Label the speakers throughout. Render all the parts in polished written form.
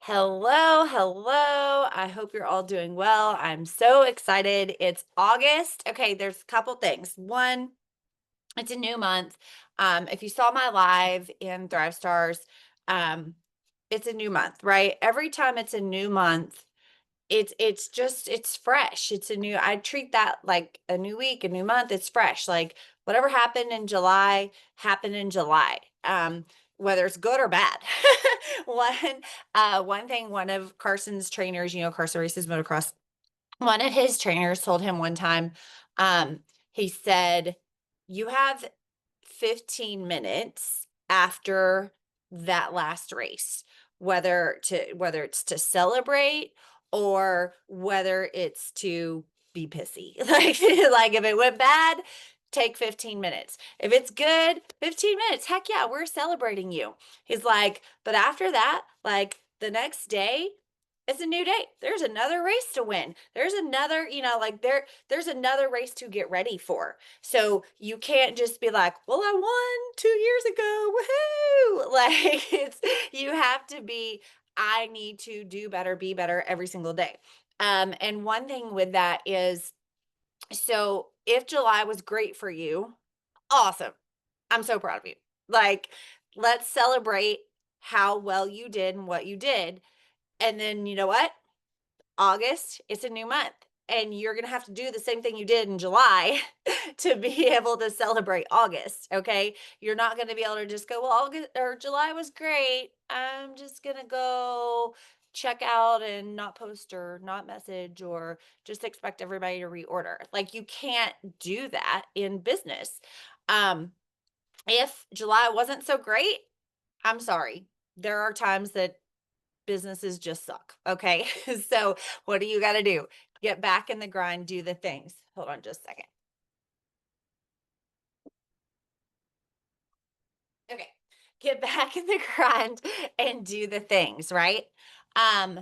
Speaker 1: Hello, hello. I hope you're all doing well. I'm so excited. It's August. Okay, there's a couple things. One, it's a new month. If you saw my live in Thrive Stars, um, it's a new month, right? Every time it's a new month, it's fresh. It's a new I treat that like a new week, a new month, it's fresh. Like whatever happened in July happened in July. Whether it's good or bad. one one thing one of Carson's trainers, Carson races motocross, one of his trainers told him one time, um, he said, "You have 15 minutes after that last race, whether it's to celebrate or whether it's to be pissy." Like if it went bad, take 15 minutes. If it's good, 15 minutes. Heck yeah, we're celebrating you. He's like, but after that, like the next day, it's a new day. There's another race to win. There's another, like there's another race to get ready for. So you can't just be like, "Well, I won 2 years ago. Woohoo!" Like you have to be, I need to do better, be better every single day. And one thing with that is, so if July was great for you, awesome. I'm so proud of you. Like, let's celebrate how well you did and what you did. And then you know what? August, it's a new month. And you're going to have to do the same thing you did in July to be able to celebrate August. Okay. You're not going to be able to just go, "Well, August or July was great. I'm just going to go check out and not post or not message or just expect everybody to reorder." Like, you can't do that in business. Um, if July wasn't so great, I'm sorry. There are times that businesses just suck. Okay. So what do you got to do? Get back in the grind, do the things. Hold on just a second. Okay. Get back in the grind and do the things, right? Um,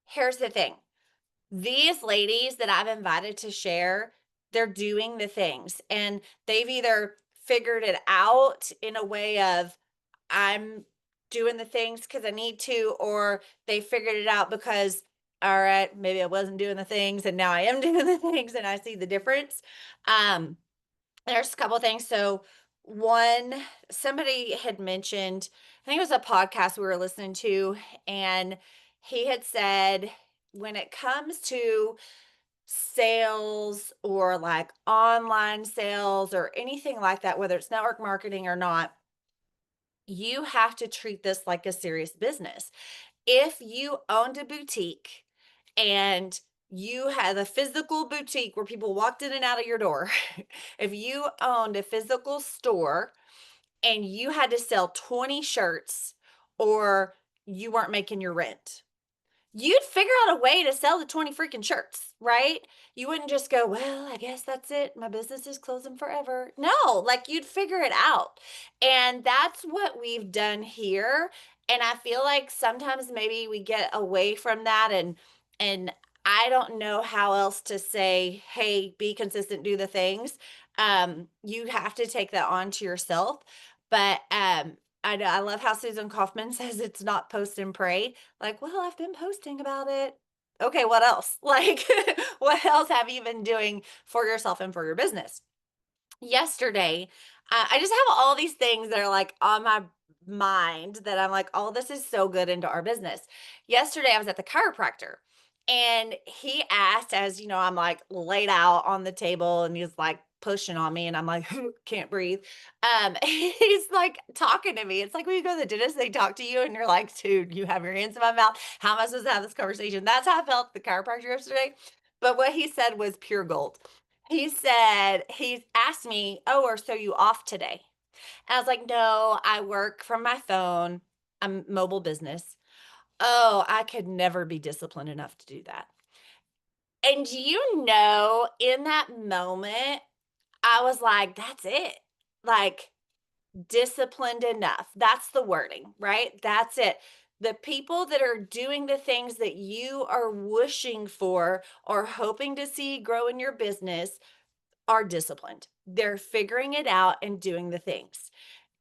Speaker 1: Here's the thing. These ladies that I've invited to share, they're doing the things and they've either figured it out in a way of, I'm doing the things because I need to, or they figured it out because, all right, maybe I wasn't doing the things and now I am doing the things and I see the difference. Um, there's a couple things. So, one, somebody had mentioned, I think it was a podcast we were listening to, and he had said, when it comes to sales or like online sales or anything like that, whether it's network marketing or not, you have to treat this like a serious business. If you owned a boutique and you had a physical boutique where people walked in and out of your door, if you owned a physical store and you had to sell 20 shirts or you weren't making your rent, you'd figure out a way to sell the 20 freaking shirts, right? You wouldn't just go, "Well, I guess that's it. My business is closing forever." No, like you'd figure it out. And that's what we've done here. And I feel like sometimes maybe we get away from that, and I don't know how else to say, "Hey, be consistent, do the things." You have to take that on to yourself. But I know I love how Susan Kaufman says it's not post and pray. Like, "Well, I've been posting about it." Okay, what else? Like, what else have you been doing for yourself and for your business? Yesterday, I just have all these things that are like on my mind that I'm like, "Oh, this is so good into our business." Yesterday, I was at the chiropractor and he asked, as I'm like laid out on the table and he's like pushing on me and I'm like, can't breathe. He's like talking to me. It's like when you go to the dentist, they talk to you and you're like, "Dude, you have your hands in my mouth. How am I supposed to have this conversation?" That's how I felt at the chiropractor yesterday. But what he said was pure gold. He asked me, "Oh, are so you off today?" And I was like, "No, I work from my phone. I'm mobile business." Oh, I could never be disciplined enough to do that. And in that moment, I was like, that's it. Like, disciplined enough. That's the wording, right? That's it. The people that are doing the things that you are wishing for or hoping to see grow in your business are disciplined. They're figuring it out and doing the things.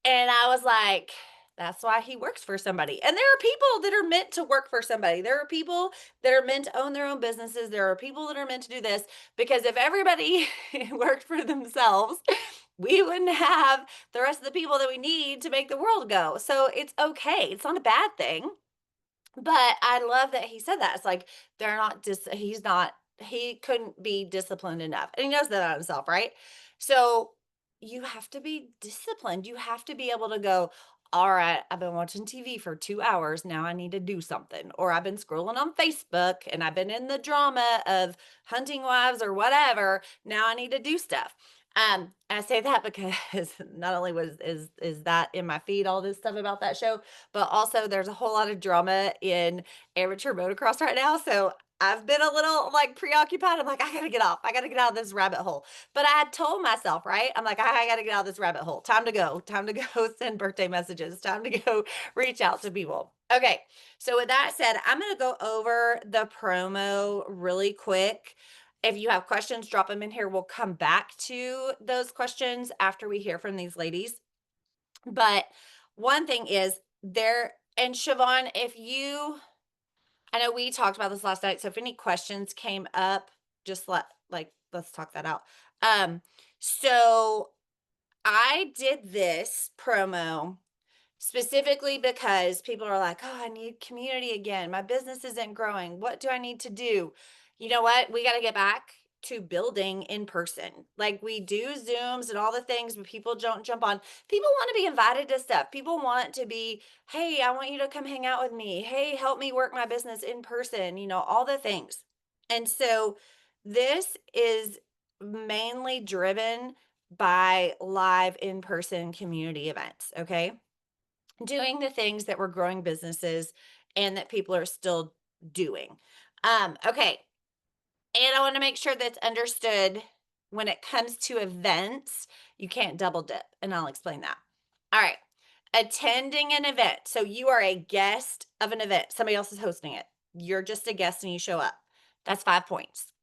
Speaker 1: And I was like, That's why he works for somebody. And there are people that are meant to work for somebody. There are people that are meant to own their own businesses. There are people that are meant to do this because if everybody worked for themselves, we wouldn't have the rest of the people that we need to make the world go. So it's okay. It's not a bad thing. But I love that he said that. It's like they're not he's not he couldn't be disciplined enough. And he knows that about himself, right? So you have to be disciplined. You have to be able to go, all right, I've been watching TV for 2 hours. Now I need to do something. Or I've been scrolling on Facebook and I've been in the drama of hunting wives or whatever. Now I need to do stuff. I say that because not only is that in my feed, all this stuff about that show, but also there's a whole lot of drama in amateur motocross right now. So I've been a little like preoccupied. I'm like, I gotta get off. I gotta get out of this rabbit hole. But I had told myself, right? I'm like, I gotta get out of this rabbit hole. Time to go. Time to go send birthday messages. Time to go reach out to people. Okay. So with that said, I'm gonna go over the promo really quick. If you have questions, drop them in here. We'll come back to those questions after we hear from these ladies. But one thing is there, and Siobhan, if you, I know we talked about this last night, so if any questions came up, just let's talk that out. Um, so I did this promo specifically because people are like, "Oh, I need community again. My business isn't growing. What do I need to do?" You know what? We got to get back to building in person. Like we do Zooms and all the things, but people don't jump on. People want to be invited to stuff. People want to be, "Hey, I want you to come hang out with me. Hey, help me work my business in person." All the things. And so this is mainly driven by live in-person community events, okay? Doing the things that we're growing businesses and that people are still doing. Okay. And I want to make sure that's understood when it comes to events, you can't double dip. And I'll explain that. All right. Attending an event. So you are a guest of an event, somebody else is hosting it. You're just a guest and you show up. That's 5 points.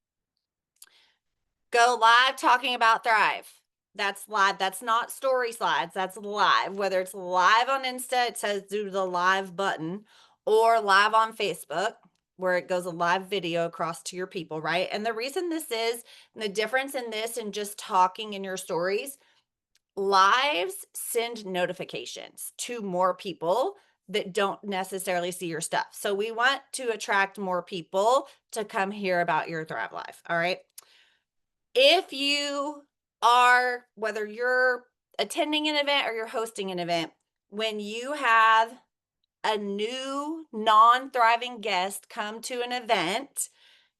Speaker 1: Go live talking about Thrive. That's live. That's not story slides. That's live. Whether it's live on Insta, it says do the live button, or live on Facebook, where it goes a live video across to your people, right? And the reason this is the difference in this and just talking in your stories, lives send notifications to more people that don't necessarily see your stuff. So we want to attract more people to come hear about your Thrive Life. All right. If you are, whether you're attending an event or you're hosting an event, when you have a new non-thriving guest come to an event,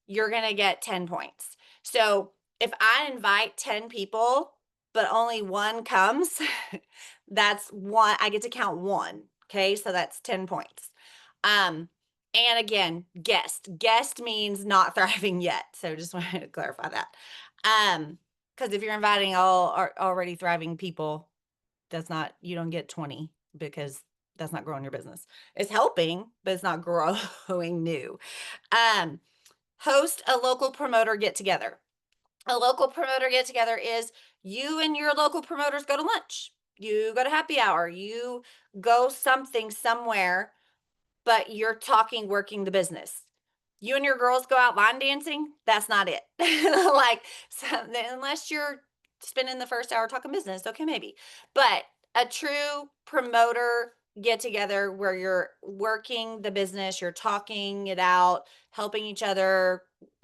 Speaker 1: you're going to get 10 points. So if I invite 10 people, but only one comes, that's one, I get to count one. Okay. So that's 10 points. And again, guest means not thriving yet. So just wanted to clarify that. Because if you're inviting all already thriving people, you don't get 20 because that's not growing your business. It's helping, but it's not growing new. Host a local promoter get together. A local promoter get together is you and your local promoters go to lunch. You go to happy hour. You go something somewhere, but you're talking working the business. You and your girls go out line dancing, that's not it. Like, so, unless you're spending the first hour talking business, okay, maybe. But a true promoter get together where you're working the business, you're talking it out, helping each other,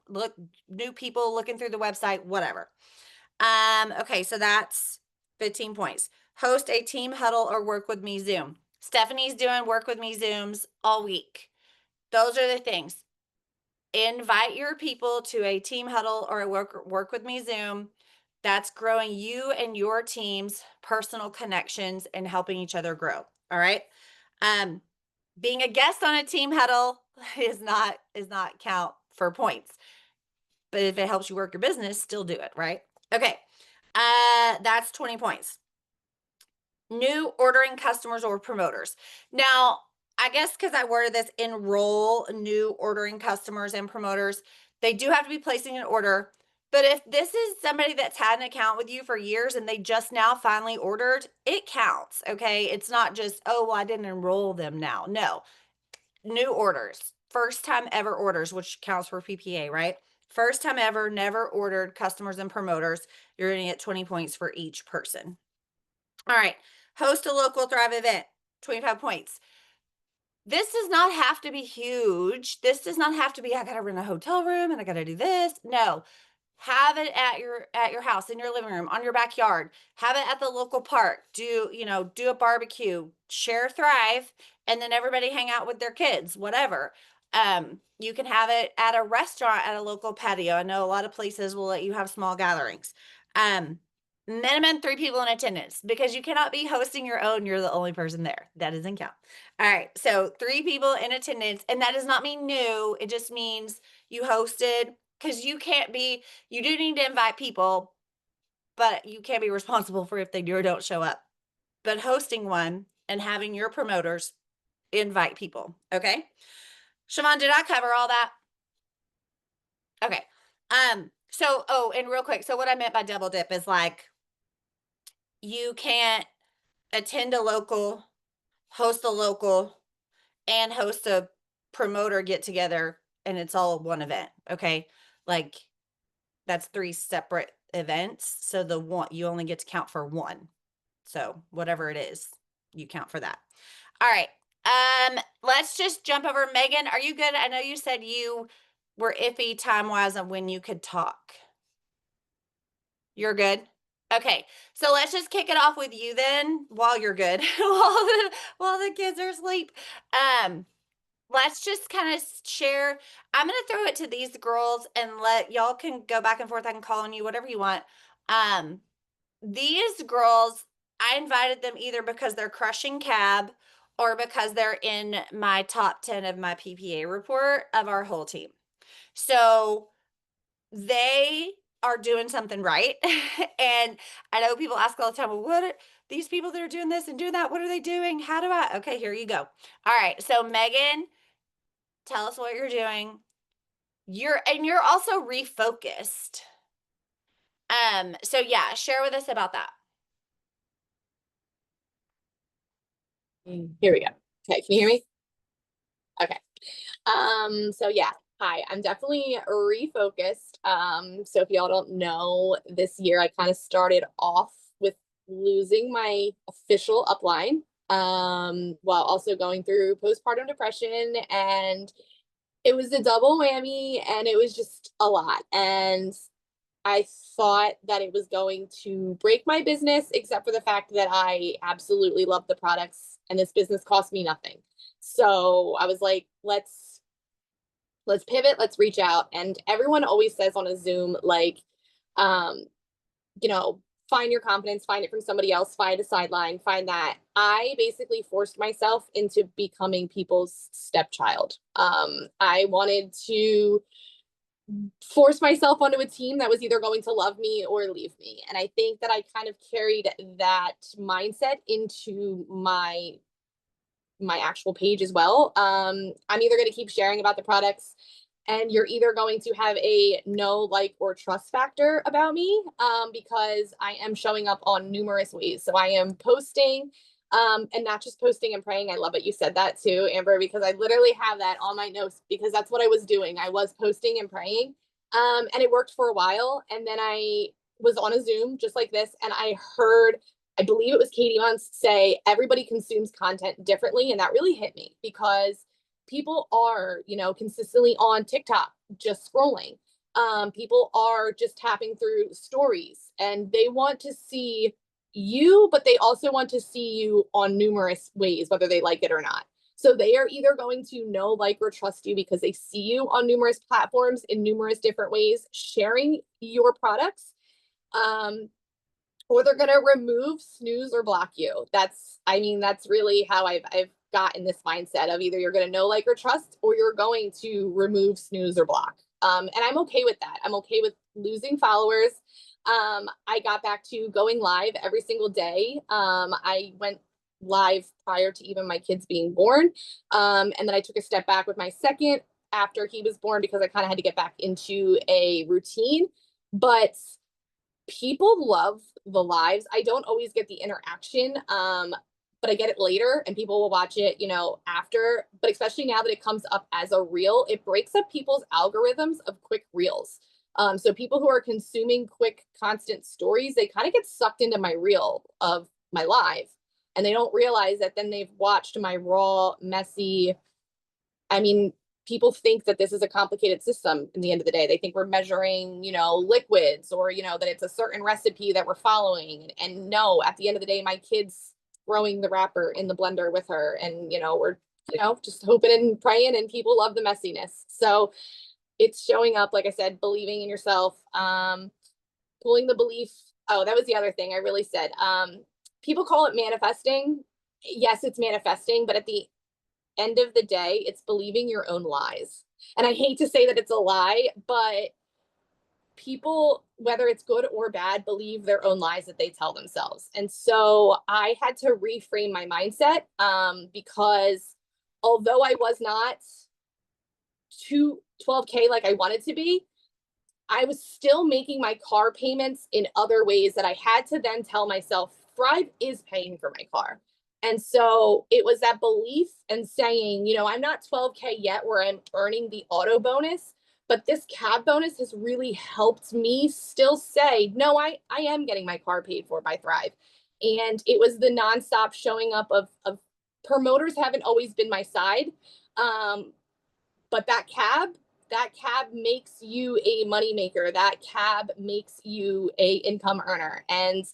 Speaker 1: look, new people looking through the website, whatever. Okay, so that's 15 points. Host a team huddle or work with me Zoom. Stephanie's doing work with me Zooms all week. Those are the things. Invite your people to a team huddle or a work with me Zoom. That's growing you and your team's personal connections and helping each other grow. All right. Being a guest on a team huddle is not count for points. But if it helps you work your business, still do it, right? Okay. That's 20 points. New ordering customers or promoters. Now, I guess because I worded this, enroll new ordering customers and promoters. They do have to be placing an order. But if this is somebody that's had an account with you for years and they just now finally ordered, it counts, okay? It's not just, oh, well, I didn't enroll them now. No, new orders, first time ever orders, which counts for PPA, right? First time ever, never ordered customers and promoters. You're going to get 20 points for each person. All right. Host a local Thrive event, 25 points. This does not have to be huge. This does not have to be, I got to rent a hotel room and I got to do this. No, have it at your house, in your living room, on your backyard. Have it at the local park. Do a barbecue, share Thrive, and then everybody hang out with their kids, whatever. You can have it at a restaurant, at a local patio. I know a lot of places will let you have small gatherings. Minimum 3 people in attendance, because you cannot be hosting your own, you're the only person there. That doesn't count. All right, so 3 people in attendance, and that does not mean new. It just means you hosted, because you do need to invite people, but you can't be responsible for if they do or don't show up. But hosting one and having your promoters invite people, okay? Siobhan, did I cover all that? Okay. And real quick, so what I meant by double dip is like, you can't attend a local, host a local, and host a promoter get together, and it's all one event, okay? Like, that's 3 separate events, so the one you only get to count for one. So whatever it is, you count for that. All right. Let's just jump over. Megan, are you good? I know you said you were iffy time-wise on when you could talk. You're good? Okay. So let's just kick it off with you then, while you're good, while the kids are asleep. Let's just kind of share. I'm going to throw it to these girls and let y'all can go back and forth. I can call on you, whatever you want. These girls, I invited them either because they're crushing cab or because they're in my top 10 of my PPA report of our whole team. So they are doing something right. And I know people ask all the time, well, what are these people that are doing this and doing that? What are they doing? How do I? Okay, here you go. All right. So Megan, tell us what you're doing. You're also refocused. So yeah, share with us about that.
Speaker 2: Here we go. Okay, can you hear me? Okay. So yeah, hi, I'm definitely refocused. So if y'all don't know, this year I kind of started off with losing my official upline, while also going through postpartum depression, and it was a double whammy and it was just a lot. And I thought that it was going to break my business, except for the fact that I absolutely love the products and this business cost me nothing. So I was like, let's pivot, let's reach out. And everyone always says on a Zoom, like, um, you know, find your confidence, find it from somebody else, find a sideline, find that. I basically forced myself into becoming people's stepchild. I wanted to force myself onto a team that was either going to love me or leave me. And I think that I kind of carried that mindset into my actual page as well. I'm either going to keep sharing about the products, and you're either going to have a know, like, or trust factor about me, because I am showing up on numerous ways. So I am posting, and not just posting and praying. I love it. You said that too, Amber, because I literally have that on my notes because that's what I was doing. I was posting and praying, and it worked for a while. And then I was on a Zoom just like this, and I believe it was Katie Munce say everybody consumes content differently. And that really hit me because people are, consistently on TikTok, just scrolling. People are just tapping through stories and they want to see you, but they also want to see you on numerous ways, whether they like it or not. So they are either going to know, like, or trust you because they see you on numerous platforms in numerous different ways, sharing your products. Or they're going to remove, snooze, or block you. That's really how I've gotten this mindset of either you're going to know, like, or trust, or you're going to remove, snooze, or block. And I'm okay with that. I'm okay with losing followers. I got back to going live every single day. I went live prior to even my kids being born. And then I took a step back with my second after he was born because I kind of had to get back into a routine. but people love the lives. I don't always get the interaction, but I get it later and people will watch it, after. But especially now that it comes up as a reel, it breaks up people's algorithms of quick reels. So people who are consuming quick, constant stories, they kind of get sucked into my reel of my live. And they don't realize that then they've watched my raw, messy, I mean, people think that this is a complicated system in the end of the day. They think we're measuring, liquids or, that it's a certain recipe that we're following. And no, at the end of the day, my kid's throwing the wrapper in the blender with her. And, we're, just hoping and praying and people love the messiness. So it's showing up, like I said, believing in yourself, pulling the belief. Oh, that was the other thing I really said. People call it manifesting. Yes, it's manifesting, but at the end of the day, it's believing your own lies. And I hate to say that it's a lie, but people, whether it's good or bad, believe their own lies that they tell themselves. And so I had to reframe my mindset, because although I was not to 12K like I wanted to be, I was still making my car payments in other ways that I had to then tell myself Thrive is paying for my car. And so it was that belief and saying, I'm not 12K yet where I'm earning the auto bonus, but this cab bonus has really helped me still say, no, I am getting my car paid for by Thrive. And it was the nonstop showing up of promoters haven't always been my side. But that cab makes you a moneymaker. That cab makes you a income earner. And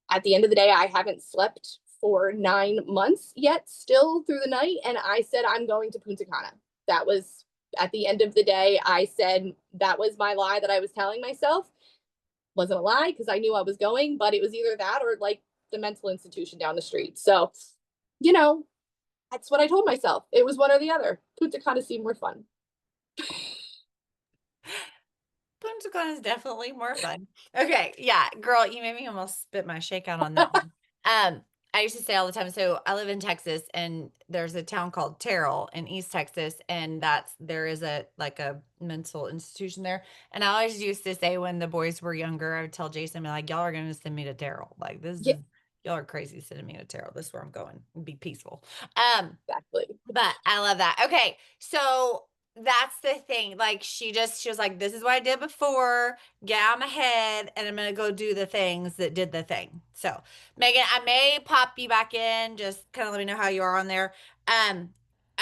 Speaker 2: at the end of the day, I haven't slept for 9 months yet, still through the night. And I said, I'm going to Punta Cana. That was at the end of the day. I said, that was my lie that I was telling myself. Wasn't a lie because I knew I was going, but it was either that or like the mental institution down the street. So, that's what I told myself. It was one or the other. Punta Cana seemed more fun.
Speaker 1: Punta Cana is definitely more fun. Okay, yeah, girl, you made me almost spit my shakeout on that one. I used to say all the time, so I live in Texas and there's a town called Terrell in East Texas, and there is a mental institution there. And I always used to say when the boys were younger, I would tell Jason, be like, y'all are gonna send me to Terrell. Like this
Speaker 2: Yeah,
Speaker 1: is y'all are crazy sending me to Terrell. This is where I'm going. Be peaceful.
Speaker 2: exactly.
Speaker 1: But I love that. Okay. So that's the thing. Like she was like, this is what I did before. Get out of my head and I'm gonna go do the things that did the thing. So Megan, I may pop you back in. Just kind of let me know how you are on there. Um,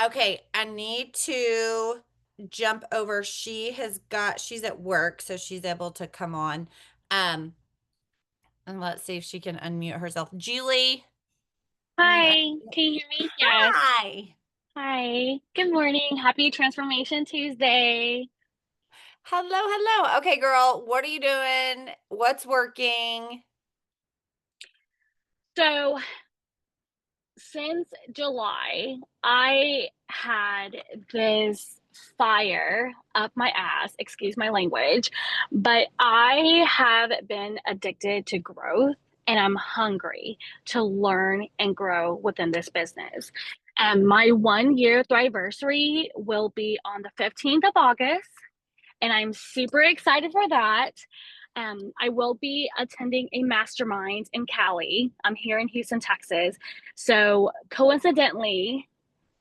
Speaker 1: okay, I need to jump over. She's at work, so she's able to come on. Um, and let's see if she can unmute herself. Julie, can you
Speaker 3: Hi, can you hear me? Yes.
Speaker 1: Hi.
Speaker 3: Hi. Good morning. Happy Transformation Tuesday.
Speaker 1: Hello, hello. Okay, girl, what are you doing? What's working?
Speaker 3: So, since July, I had this fire up my ass, excuse my language, but I have been addicted to growth and I'm hungry to learn and grow within this business. And my 1 year Thriversary will be on the 15th of August. And I'm super excited for that. I will be attending a mastermind in Cali. I'm here in Houston, Texas. So coincidentally,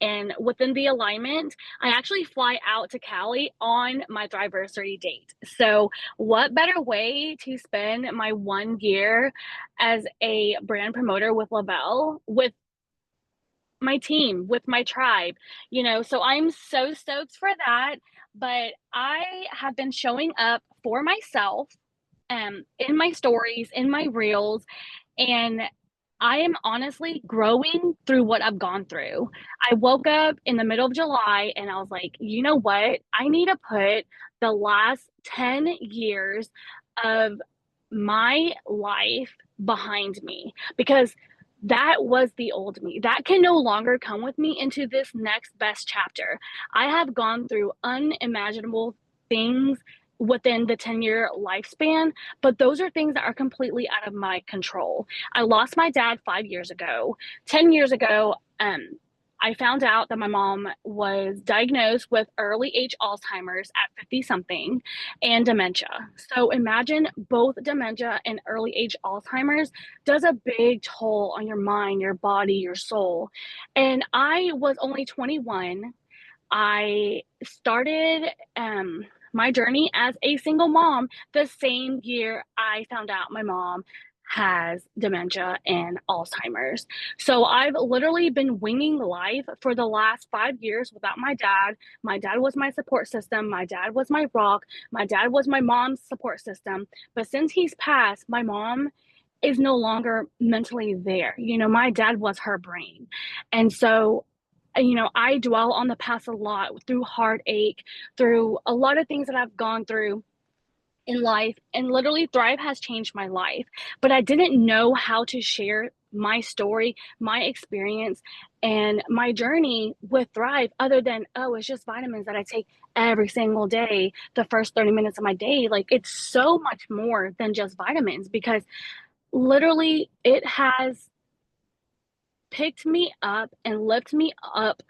Speaker 3: and within the alignment, I actually fly out to Cali on my Thriversary date. So, what better way to spend my 1 year as a brand promoter with Lavelle, with my team, with my tribe, so I'm so stoked for that. But I have been showing up for myself, in my stories, in my reels, and I am honestly growing through what I've gone through. I woke up in the middle of July and I was like, you know what? I need to put the last 10 years of my life behind me because that was the old me. That can no longer come with me into this next best chapter. I have gone through unimaginable things within the 10-year lifespan, but those are things that are completely out of my control. I lost my dad 5 years ago. 10 years ago, I found out that my mom was diagnosed with early age Alzheimer's at 50 something and dementia. So imagine both dementia and early age Alzheimer's does a big toll on your mind, your body, your soul. And I was only 21. I started my journey as a single mom the same year I found out my mom has dementia and Alzheimer's. So I've literally been winging life for the last 5 years without my dad. My dad was my support system. My dad was my rock. My dad was my mom's support system. But since he's passed, my mom is no longer mentally there. You know, my dad was her brain. And so I dwell on the past a lot through heartache, through a lot of things that I've gone through in life. And literally, Thrive has changed my life. But I didn't know how to share my story, my experience, and my journey with Thrive other than, oh, it's just vitamins that I take every single day, the first 30 minutes of my day. Like, it's so much more than just vitamins because literally it has picked me up and lifted me up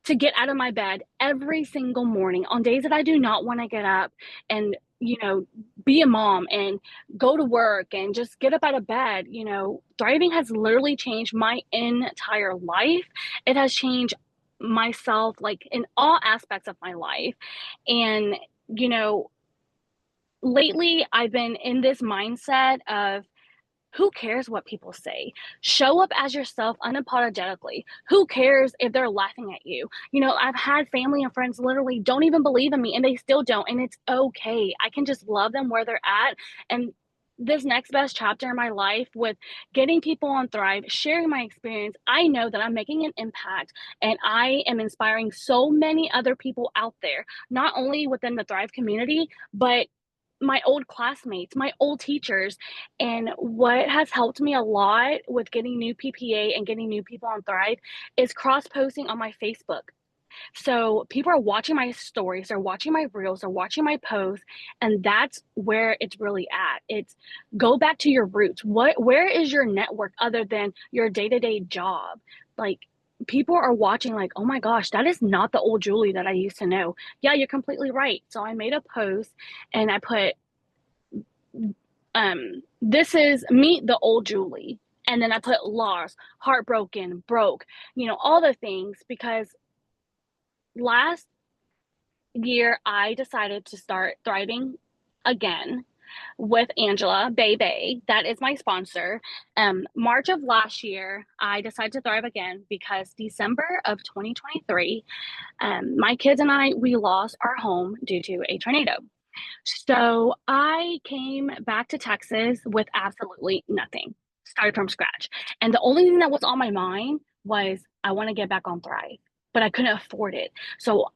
Speaker 3: to get out of my bed every single morning on days that I do not want to get up and, be a mom and go to work and just get up out of bed. Thriving has literally changed my entire life. It has changed myself, like in all aspects of my life. And, lately I've been in this mindset of, who cares what people say? Show up as yourself unapologetically. Who cares if they're laughing at you? I've had family and friends literally don't even believe in me and they still don't. And it's okay. I can just love them where they're at. And this next best chapter in my life with getting people on Thrive, sharing my experience, I know that I'm making an impact and I am inspiring so many other people out there, not only within the Thrive community, but my old classmates, my old teachers. And what has helped me a lot with getting new PPA and getting new people on Thrive is cross posting on my Facebook. So people are watching my stories, they're watching my reels, they're watching my posts, and that's where it's really at. It's go back to your roots. Where is your network other than your day-to-day job? Like, people are watching like, oh my gosh, that is not the old Julie that I used to know. Yeah, you're completely right. So I made a post and I put this is meet the old Julie. And then I put Lars, heartbroken, broke, all the things, because last year I decided to start thriving again with Angela Bebe. That is my sponsor. March of last year, I decided to thrive again because December of 2023, my kids and I, we lost our home due to a tornado. So I came back to Texas with absolutely nothing, started from scratch. And the only thing that was on my mind was I want to get back on Thrive, but I couldn't afford it. So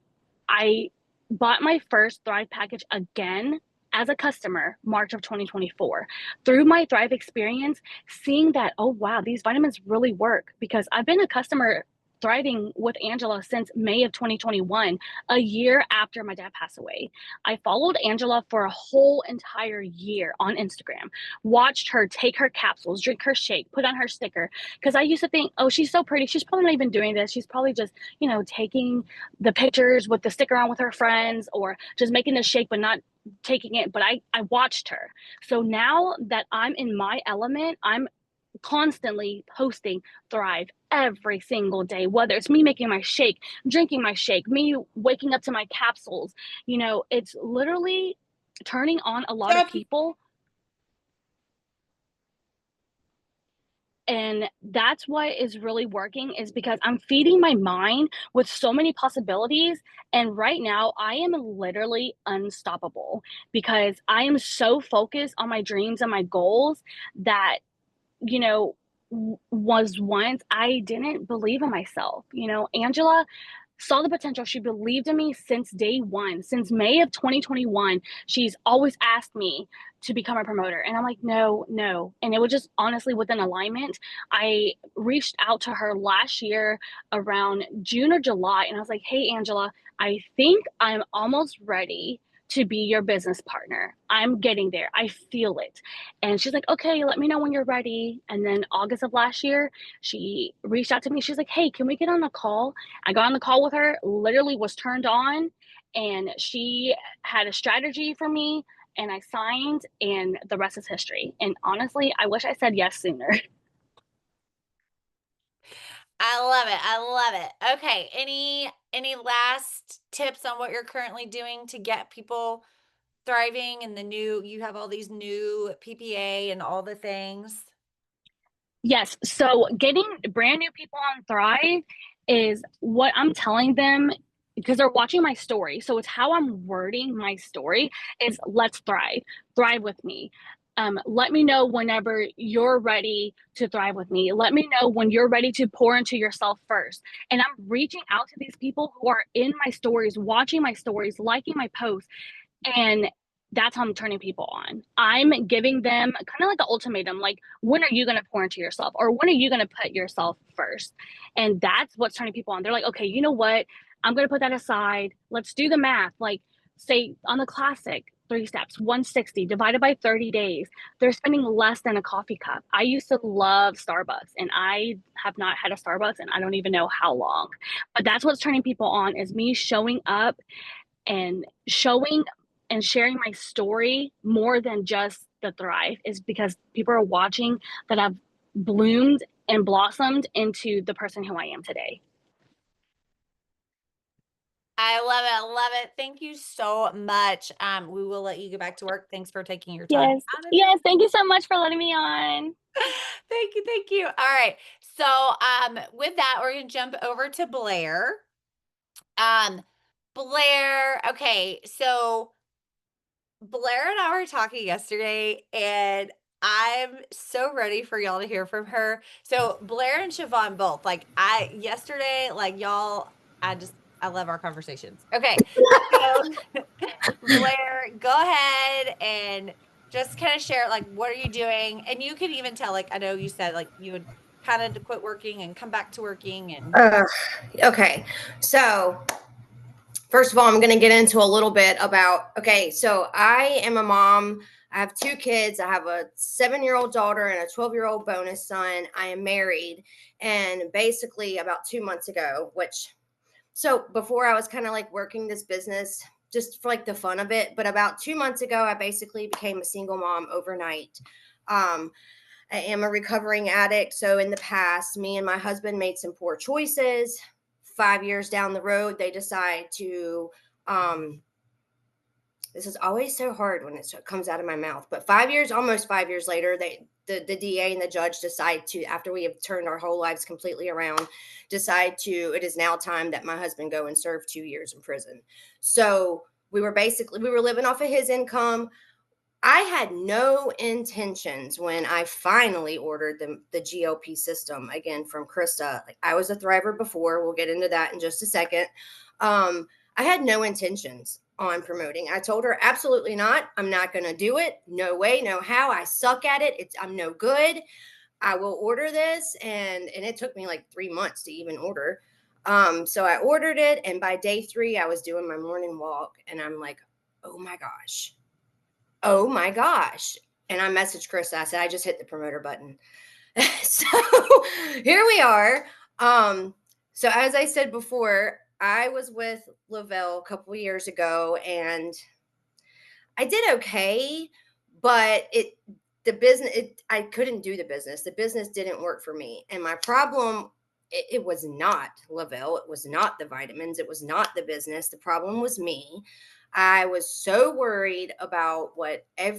Speaker 3: I bought my first Thrive package again as a customer, March of 2024. Through my Thrive experience, seeing that, oh wow, these vitamins really work, because I've been a customer thriving with Angela since May of 2021, a year after my dad passed away. I followed Angela for a whole entire year on Instagram, watched her take her capsules, drink her shake, put on her sticker. Because I used to think, oh, she's so pretty. She's probably not even doing this. She's probably just, taking the pictures with the sticker on with her friends, or just making the shake but not taking it. But I watched her. So now that I'm in my element, I'm constantly posting Thrive every single day, whether it's me making my shake, drinking my shake, me waking up to my capsules. It's literally turning on a lot of people. And that's what is really working, is because I'm feeding my mind with so many possibilities. And right now I am literally unstoppable because I am so focused on my dreams and my goals that, was once I didn't believe in myself. Angela saw the potential. She believed in me since day one, since May of 2021. She's always asked me to become a promoter. And I'm like, no. And it was just honestly within alignment. I reached out to her last year around June or July. And I was like, hey, Angela, I think I'm almost ready to be your business partner. I'm getting there. I feel it. And she's like, okay, let me know when you're ready. And then August of last year, she reached out to me. She's like, hey, can we get on a call? I got on the call with her, literally was turned on, and she had a strategy for me, and I signed, and the rest is history. And honestly, I wish I said yes sooner.
Speaker 1: I love it. I love it. Okay. Any last tips on what you're currently doing to get people thriving and you have all these new PPA and all the things?
Speaker 3: Yes. So getting brand new people on Thrive is what I'm telling them because they're watching my story. So it's how I'm wording my story is let's thrive. Thrive with me. Let me know whenever you're ready to thrive with me. Let me know when you're ready to pour into yourself first. And I'm reaching out to these people who are in my stories, watching my stories, liking my posts, and that's how I'm turning people on. I'm giving them kind of like an ultimatum, like, when are you going to pour into yourself? Or when are you going to put yourself first? And that's what's turning people on. They're like, okay, you know what? I'm going to put that aside. Let's do the math. Like, say on the classic, 3 steps, 160 divided by 30 days. They're spending less than a coffee cup. I used to love Starbucks, and I have not had a Starbucks and I don't even know how long. But that's what's turning people on is me showing up and showing and sharing my story more than just the thrive is because people are watching that I've bloomed and blossomed into the person who I am today.
Speaker 1: I love it. I love it. Thank you so much. We will let you get back to work. Thanks for taking your time
Speaker 3: Yes.
Speaker 1: out of
Speaker 3: Yes. Thank you so much for letting me on.
Speaker 1: Thank you. Thank you. All right. So, with that, we're going to jump over to Blair. Um, Blair, okay. So Blair and I were talking yesterday, and I'm so ready for y'all to hear from her. So Blair and Siobhan both, like yesterday, like y'all, I love our conversations. Okay. So Blair, go ahead and just kind of share, like, what are you doing? And you can even tell, like, I know you said like you would kind of quit working and come back to working and
Speaker 4: Okay. So, first of all, I'm going to get into a little bit about, okay, so I am a mom. I have 2 kids. I have a 7-year-old daughter and a 12-year-old bonus son. I am married. And basically, about 2 months ago, so before I was kind of like working this business just for like the fun of it. But about 2 months ago, I basically became a single mom overnight. Um, I am a recovering addict. So in the past, me and my husband made some poor choices. 5 years down the road, they decide to, this is always so hard when it comes out of my mouth, but almost 5 years later, the DA and the judge decide to, after we have turned our whole lives completely around, it is now time that my husband go and serve 2 years in prison. So we were living off of his income. I had no intentions when I finally ordered the GLP system again from Krista. Like, I was a thriver before. We'll get into that in just a second. I had no intentions on promoting. I told her, absolutely not. I'm not going to do it. No way, no how. I suck at it. I'm no good. I will order this. And it took me like 3 months to even order. So I ordered it. And by day 3, I was doing my morning walk. And I'm like, oh my gosh. Oh my gosh. And I messaged Chris. I said, I just hit the promoter button. So here we are. So as I said before, I was with Lavelle a couple of years ago and I did okay, but I couldn't do the business. The business didn't work for me. And my problem, it was not Lavelle. It was not the vitamins. It was not the business. The problem was me. I was so worried about what I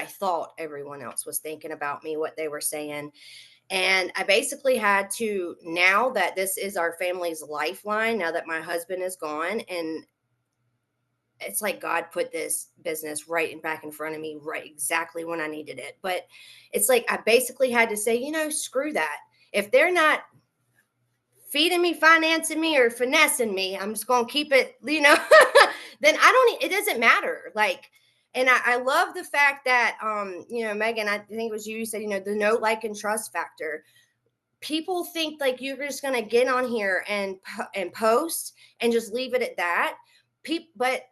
Speaker 4: thought everyone else was thinking about me, what they were saying. And I basically had to, now that this is our family's lifeline, now that my husband is gone, and it's like God put this business right back in front of me, right exactly when I needed it. But it's like I basically had to say, screw that. If they're not feeding me, financing me, or finessing me, I'm just going to keep it, then it doesn't matter. Like, and I love the fact that, Megan, I think it was you said, the know, like, and trust factor. People think like you're just going to get on here and post and just leave it at that. But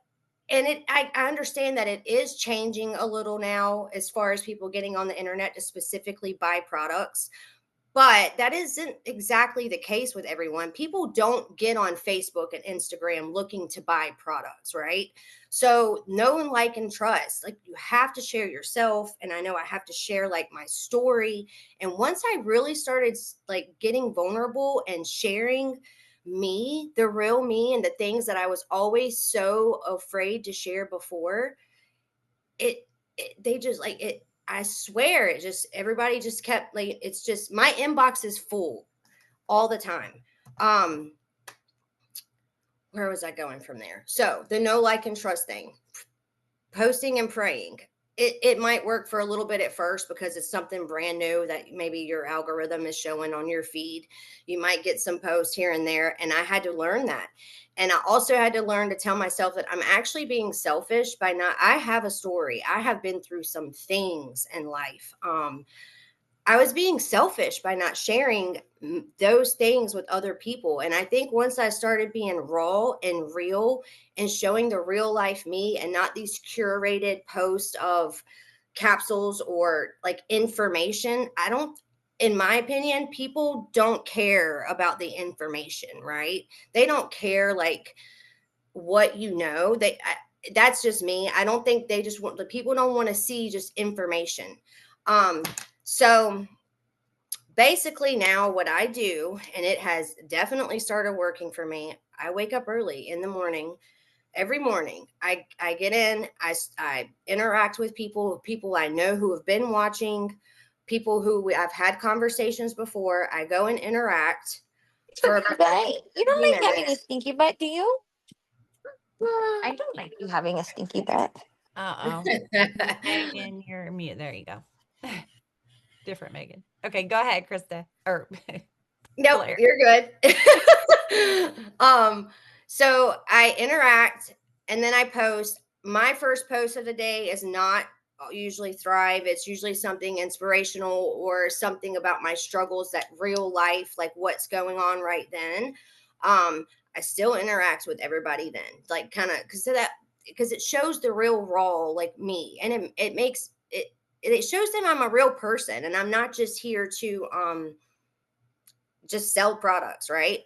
Speaker 4: and I understand that it is changing a little now as far as people getting on the internet to specifically buy products. But that isn't exactly the case with everyone. People don't get on Facebook and Instagram looking to buy products, right? So, know and like and trust. Like, you have to share yourself. And I know I have to share like my story. And once I really started like getting vulnerable and sharing me, the real me, and the things that I was always so afraid to share before, it, they just like it. I swear, it just everybody just kept like it's just my inbox is full all the time. Um, where was I going from there? So the no like and trust thing, posting and praying. It might work for a little bit at first because it's something brand new that maybe your algorithm is showing on your feed. You might get some posts here and there. And I had to learn that. And I also had to learn to tell myself that I'm actually being selfish by not, I have a story. I have been through some things in life. I was being selfish by not sharing those things with other people. And I think once I started being raw and real and showing the real life me and not these curated posts of capsules or like information, I don't, in my opinion, people don't care about the information, right? They don't care like what you know. That's just me. I don't think they just want, the people don't want to see just information. Um, so basically now what I do, and it has definitely started working for me, I wake up early in the morning. Every morning I get in, I interact with people I know who have been watching, people who I've had conversations before. I go and interact for about
Speaker 5: But you don't
Speaker 4: 30
Speaker 5: like having a
Speaker 4: minutes.
Speaker 5: stinky butt, do you? I don't like you having a stinky butt.
Speaker 1: Uh-oh. Megan, you're mute. There you go. Different Megan. Okay, go ahead, Krista. Or
Speaker 4: Nope,
Speaker 1: Blair.
Speaker 4: you're good. So I interact and then I post. My first post of the day is not usually Thrive. It's usually something inspirational or something about my struggles, that real life, like what's going on right then. I still interact with everybody then, like kind of because it shows the real raw like me, and it makes it shows them I'm a real person and I'm not just here to just sell products, right?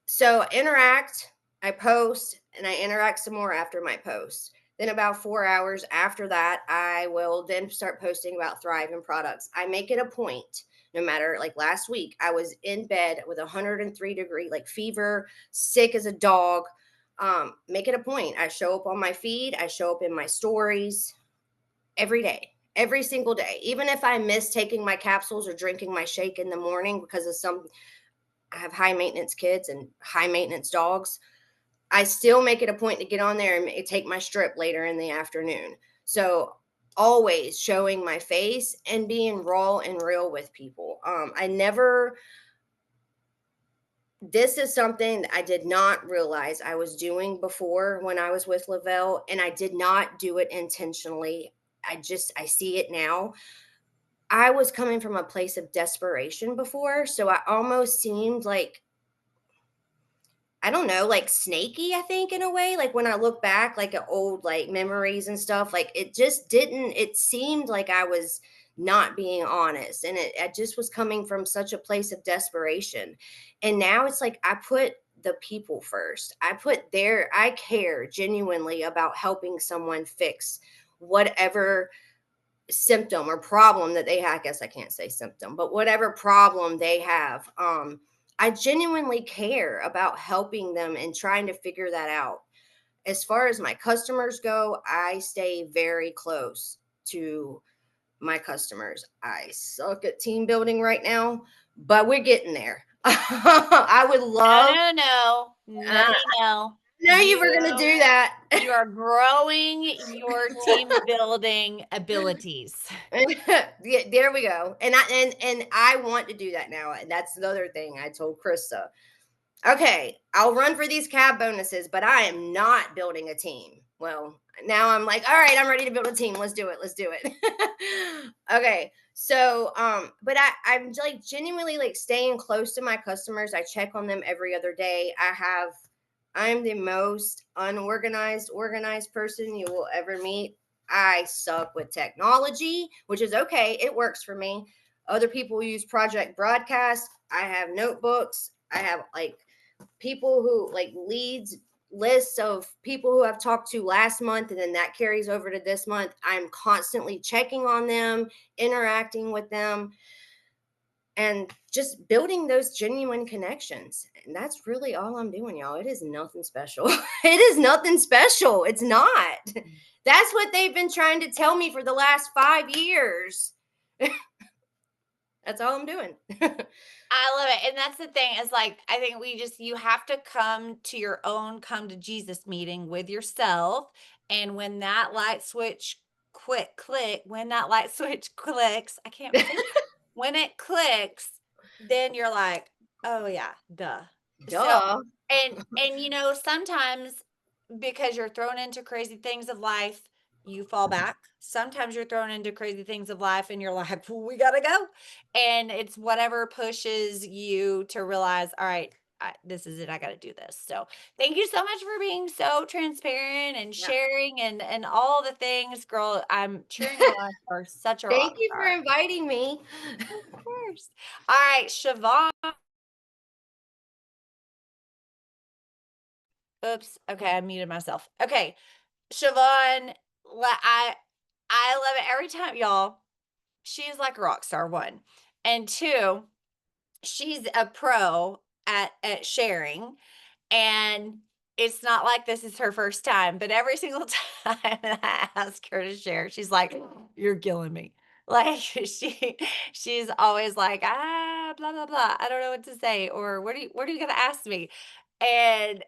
Speaker 4: So interact, I post, and I interact some more after my post. Then about 4 hours after that, I will then start posting about Thrive and products. I make it a point, no matter like last week, I was in bed with 103-degree like fever, sick as a dog. Make it a point. I show up on my feed, I show up in my stories every day, every single day. Even if I miss taking my capsules or drinking my shake in the morning because of some, I have high maintenance kids and high maintenance dogs, I still make it a point to get on there and take my strip later in the afternoon. So always showing my face and being raw and real with people. I never, this is something that I did not realize I was doing before when I was with Lavelle, and I did not do it intentionally. I see it now. I was coming from a place of desperation before, so I almost seemed like, I don't know, like snaky, I think, in a way. Like when I look back, like at old like memories and stuff, like it just didn't, it seemed like I was not being honest. And it just was coming from such a place of desperation. And now it's like I put the people first. I care genuinely about helping someone fix whatever symptom or problem that they have. I guess I can't say symptom, but whatever problem they have. I genuinely care about helping them and trying to figure that out. As far as my customers go, I stay very close to my customers. I suck at team building right now, but we're getting there. I would love.
Speaker 1: No.
Speaker 4: No, you were going to do that.
Speaker 1: You are growing your team building abilities.
Speaker 4: Yeah, there we go. And I want to do that now. And that's another thing I told Krista. Okay, I'll run for these cab bonuses, but I am not building a team. Well, now I'm like, all right, I'm ready to build a team. Let's do it. Let's do it. Okay. So, but I'm like genuinely like staying close to my customers. I check on them every other day. I'm the most organized person you will ever meet. I suck with technology, which is okay. It works for me. Other people use Project Broadcast. I have notebooks. I have like people who like leads lists of people who I've talked to last month, and then that carries over to this month. I'm constantly checking on them, interacting with them, and just building those genuine connections. And that's really all I'm doing, y'all. It is nothing special. It is nothing special. It's not. That's what they've been trying to tell me for the last 5 years. That's all I'm doing.
Speaker 1: I love it. And that's the thing is like, I think you have to come to your own come to Jesus meeting with yourself. And when that light switch when that light switch clicks, I can't, when it clicks, then you're like, oh yeah, duh.
Speaker 4: Duh.
Speaker 1: And you know, sometimes because you're thrown into crazy things of life, you fall back. Sometimes you're thrown into crazy things of life and you're like, we gotta go. And it's whatever pushes you to realize, all right, this is it. I got to do this. So thank you so much for being so transparent and
Speaker 4: Yeah.
Speaker 1: sharing and all the things, girl. I'm cheering you on for such a rock
Speaker 4: Thank you for
Speaker 1: star.
Speaker 4: inviting me.
Speaker 1: Of course. All right, Siobhan. Oops. Okay, I muted myself. Okay, Siobhan, I love it every time, y'all. She's like a rock star, one. And two, she's a pro at sharing. And it's not like this is her first time, but every single time that I ask her to share, she's like, "You're killing me." Like she's always like, blah blah blah. I don't know what to say, or what are you gonna ask me? And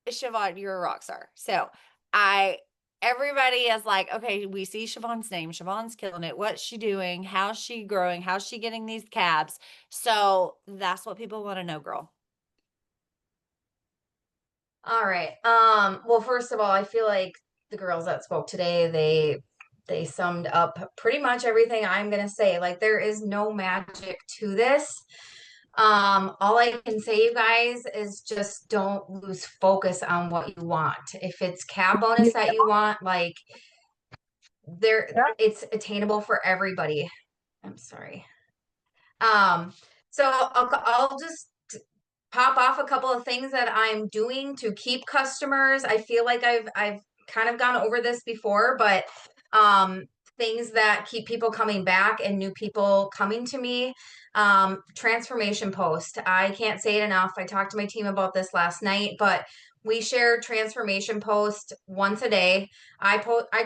Speaker 1: Siobhan, you're a rock star. So I everybody is like, okay, we see Siobhan's name. Siobhan's killing it. What's she doing? How's she growing? How's she getting these cabs? So that's what people want to know, girl.
Speaker 6: All right. Well, first of all, I feel like the girls that spoke today, they summed up pretty much everything I'm gonna say. Like there is no magic to this. All I can say, you guys, is just don't lose focus on what you want. If it's cab bonus that you want, like it's attainable for everybody. I'm sorry. So I'll just pop off a couple of things that I'm doing to keep customers. I feel like I've kind of gone over this before, but things that keep people coming back and new people coming to me. Transformation post. I can't say it enough. I talked to my team about this last night, but we share transformation post once a day. I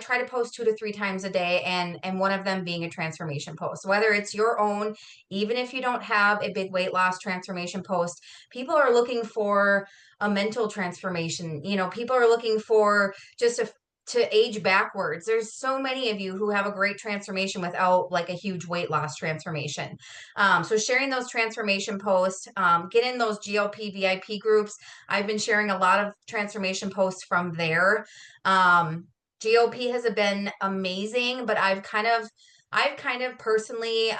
Speaker 6: try to post 2 to 3 times a day, and one of them being a transformation post. Whether it's your own, even if you don't have a big weight loss transformation post, people are looking for a mental transformation. You know, people are looking for just to age backwards. There's so many of you who have a great transformation without like a huge weight loss transformation. So sharing those transformation posts, get in those GLP VIP groups. I've been sharing a lot of transformation posts from there. GLP has been amazing, but I've kind of personally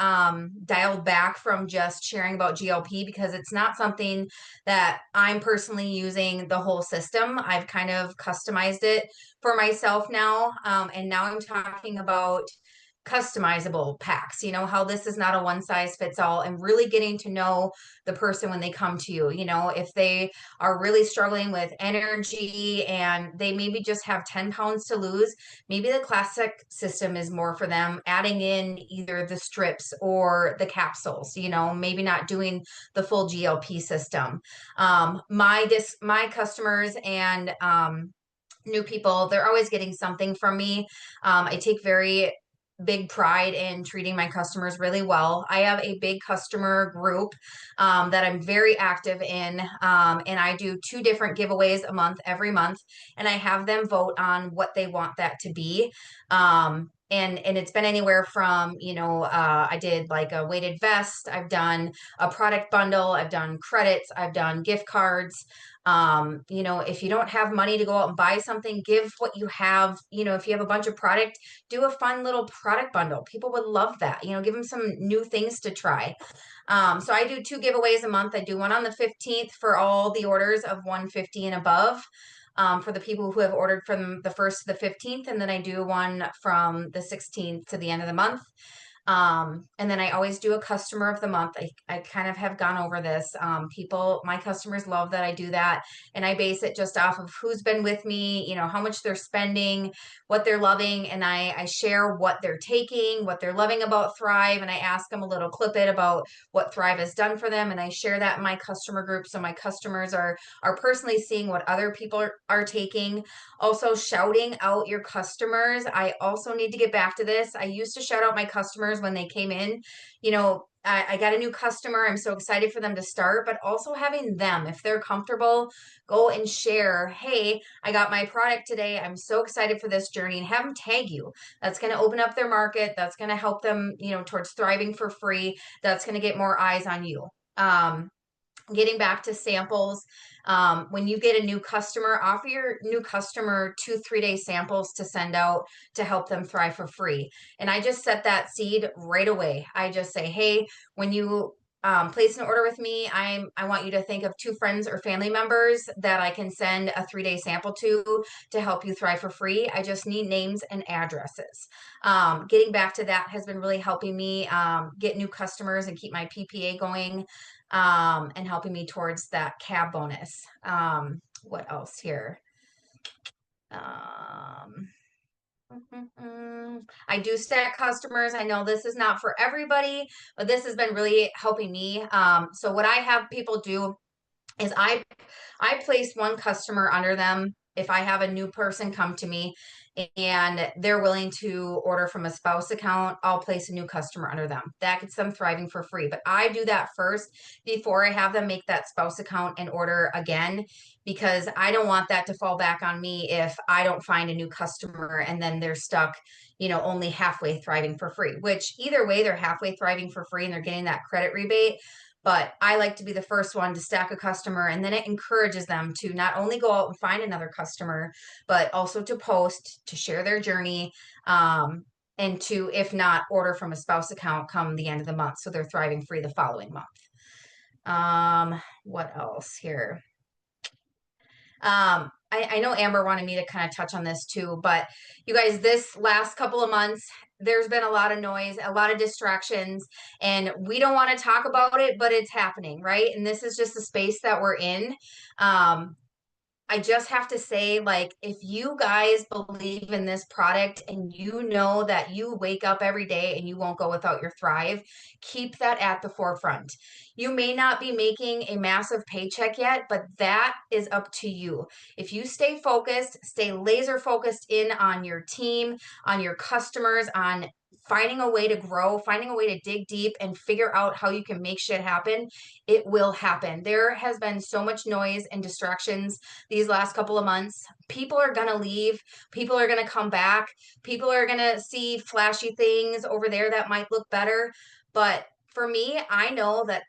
Speaker 6: dialed back from just sharing about GLP because it's not something that I'm personally using the whole system. I've kind of customized it for myself now. And now I'm talking about customizable packs, you know, how this is not a one size fits all, and really getting to know the person when they come to you. You know, if they are really struggling with energy and they maybe just have 10 pounds to lose, maybe the classic system is more for them, adding in either the strips or the capsules, you know, maybe not doing the full GLP system. My customers and new people, they're always getting something from me. I take very big pride in treating my customers really well. I have a big customer group that I'm very active in, and I do 2 different giveaways a month every month, and I have them vote on what they want that to be. and it's been anywhere from, I did like a weighted vest, I've done a product bundle, I've done credits, I've done gift cards. If you don't have money to go out and buy something, give what you have. If you have a bunch of product, do a fun little product bundle. People would love that. Give them some new things to try. So I do 2 giveaways a month. I do one on the 15th for all the orders of 150 and above. For the people who have ordered from the 1st to the 15th, and then I do one from the 16th to the end of the month. And then I always do a customer of the month. I kind of have gone over this. My customers love that I do that. And I base it just off of who's been with me, how much they're spending, what they're loving. And I share what they're taking, what they're loving about Thrive. And I ask them a little clip about what Thrive has done for them. And I share that in my customer group. So my customers are personally seeing what other people are taking. Also, shouting out your customers. I also need to get back to this. I used to shout out my customers when they came in. I got a new customer. I'm so excited for them to start, but also having them, if they're comfortable, go and share, hey, I got my product today. I'm so excited for this journey, and have them tag you. That's going to open up their market. That's going to help them, towards thriving for free. That's going to get more eyes on you. Getting back to samples, when you get a new customer, offer your new customer 2-3 day samples to send out to help them thrive for free. And I just set that seed right away. I just say, hey, when you place an order with me, I want you to think of 2 friends or family members that I can send a 3-day sample to help you thrive for free. I just need names and addresses. Getting back to that has been really helping me get new customers and keep my PPA going. And helping me towards that cab bonus. What else here? I do stack customers. I know this is not for everybody, but this has been really helping me. So what I have people do is I place one customer under them. If I have a new person come to me and they're willing to order from a spouse account, I'll place a new customer under them. That gets them thriving for free. But I do that first before I have them make that spouse account and order again, because I don't want that to fall back on me if I don't find a new customer and then they're stuck, only halfway thriving for free, which either way, they're halfway thriving for free and they're getting that credit rebate. But I like to be the first one to stack a customer, and then it encourages them to not only go out and find another customer, but also to post, to share their journey, and to, if not, order from a spouse account come the end of the month. So they're thriving free the following month. What else here? I know Amber wanted me to kind of touch on this too, but you guys, this last couple of months, there's been a lot of noise, a lot of distractions, and we don't want to talk about it, but it's happening, right? And this is just the space that we're in. I just have to say, like, if you guys believe in this product and you know that you wake up every day and you won't go without your Thrive, keep that at the forefront. You may not be making a massive paycheck yet, but that is up to you. If you stay focused, stay laser focused in on your team, on your customers, on finding a way to grow, finding a way to dig deep and figure out how you can make shit happen, it will happen. There has been so much noise and distractions these last couple of months. People are going to leave. People are going to come back. People are going to see flashy things over there that might look better. But for me, I know that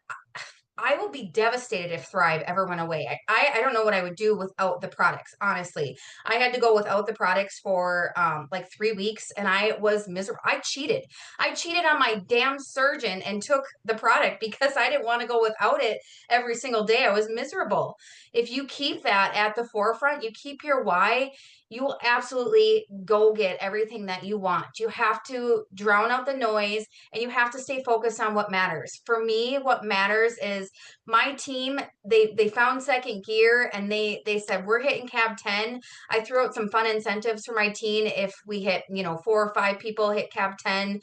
Speaker 6: I will be devastated if Thrive ever went away. I don't know what I would do without the products, honestly. I had to go without the products for like 3 weeks, and I was miserable. I cheated. I cheated on my damn surgeon and took the product because I didn't want to go without it every single day. I was miserable. If you keep that at the forefront, you keep your why, you will absolutely go get everything that you want. You have to drown out the noise and you have to stay focused on what matters. For me, what matters is my team. They found second gear and they said, we're hitting cab 10. I threw out some fun incentives for my team. If we hit, 4 or 5 people hit cab 10,